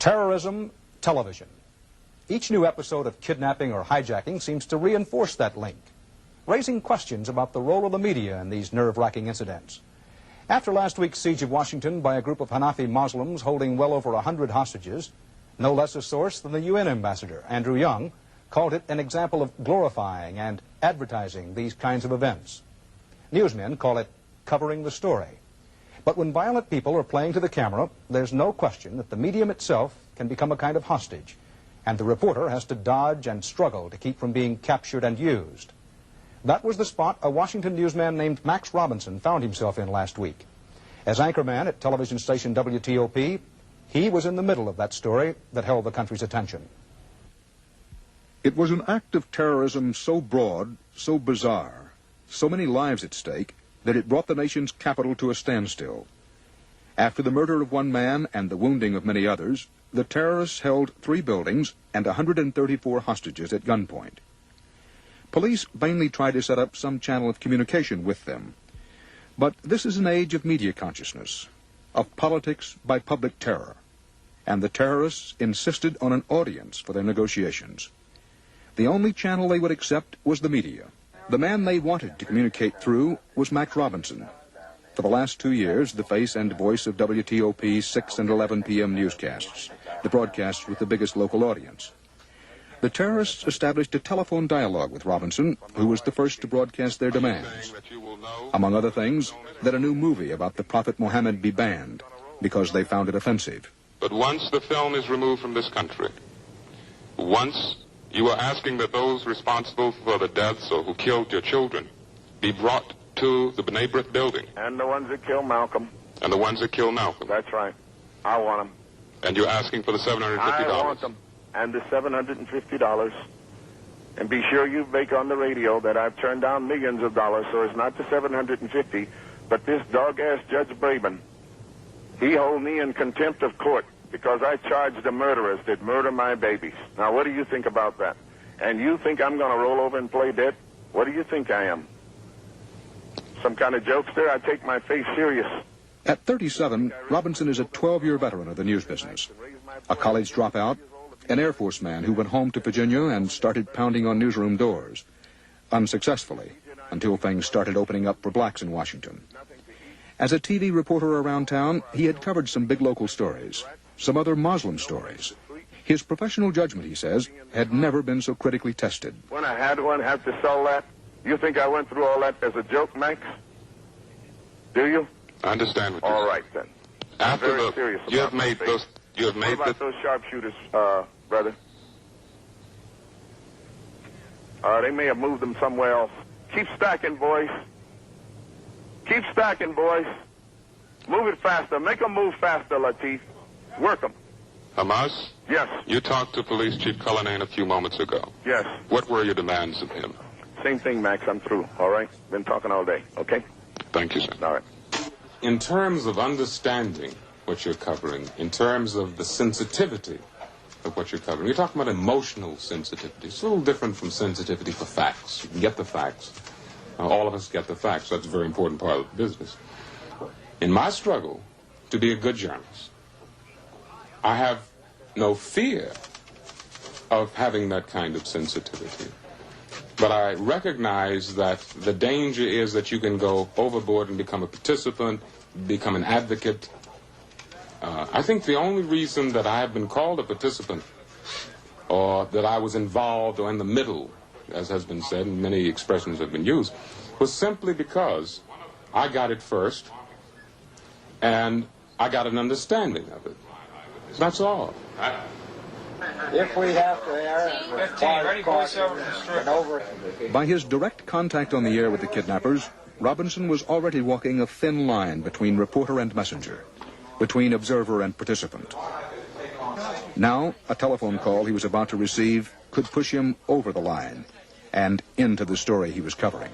Terrorism, television. Each new episode of kidnapping or hijacking seems to reinforce that link, raising questions about the role of the media in these nerve-wracking incidents. After last week's siege of Washington by a group of Hanafi Muslims holding well over 100 hostages, no less a source than the UN ambassador, Andrew Young, called it an example of glorifying and advertising these kinds of events. Newsmen call it covering the story. But when violent people are playing to the camera, there's no question that the medium itself can become a kind of hostage, and the reporter has to dodge and struggle to keep from being captured and used. That was the spot a Washington newsman named Max Robinson found himself in last week. As anchorman at television station WTOP, he was in the middle of that story that held the country's attention. It was an act of terrorism so broad, so bizarre, so many lives at stake, that it brought the nation's capital to a standstill. After the murder of one man and the wounding of many others, the terrorists held 3 buildings and 134 hostages at gunpoint. Police vainly tried to set up some channel of communication with them. But this is an age of media consciousness, of politics by public terror, and the terrorists insisted on an audience for their negotiations. The only channel they would accept was the media. The man they wanted to communicate through was Max Robinson. For the last 2 years, the face and voice of WTOP's 6 and 11 p.m. newscasts, the broadcasts with the biggest local audience. The terrorists established a telephone dialogue with Robinson, who was the first to broadcast their demands. Among other things, that a new movie about the Prophet Muhammad be banned, because they found it offensive. But once the film is removed from this country, once you are asking that those responsible for the deaths or who killed your children be brought to the B'nai B'rith building. And the ones that killed Malcolm. And the ones that killed Malcolm. That's right. I want them. And you're asking for the $750? I want them. And the $750. And be sure you make on the radio that I've turned down millions of dollars, so it's not the $750, but this dog-ass Judge Braben. He hold me in contempt of court because I charged the murderers that murder my babies. Now, what do you think about that? And you think I'm going to roll over and play dead? What do you think I am? Some kind of jokester? I take my face serious. At 37, Robinson is a 12-year veteran of the news business, a college dropout, an Air Force man who went home to Virginia and started pounding on newsroom doors, unsuccessfully, until things started opening up for blacks in Washington. As a TV reporter around town, he had covered some big local stories, some other Muslim stories. His professional judgment, he says, had never been so critically tested. When I had one, have to sell that? You think I went through all that as a joke, Max? Do you? I understand what you're saying. All saying. right, then. After I'm very serious you have about made my those. You have made what about those sharpshooters, brother? They may have moved them somewhere else. Keep stacking, boys. Keep stacking, boys. Move it faster. Make them move faster, Latif. Work them. Hamas? Yes. You talked to Police Chief Cullinane a few moments ago. Yes. What were your demands of him? Same thing, Max. I'm through. All right? Been talking all day. Okay? Thank you, sir. All right. In terms of understanding what you're covering, in terms of the sensitivity of what you're covering, you're talking about emotional sensitivity. It's a little different from sensitivity for facts. You can get the facts. All of us get the facts. That's a very important part of the business. In my struggle to be a good journalist, I have no fear of having that kind of sensitivity. But I recognize that the danger is that you can go overboard and become a participant, become an advocate. I think the only reason that I have been called a participant, or that I was involved or in the middle, as has been said, and many expressions have been used, was simply because I got it first, and I got an understanding of it. That's all. If we have to air, 15, ready, voiceover, over. By his direct contact on the air with the kidnappers, Robinson was already walking a thin line between reporter and messenger, between observer and participant. Now, a telephone call he was about to receive could push him over the line and into the story he was covering.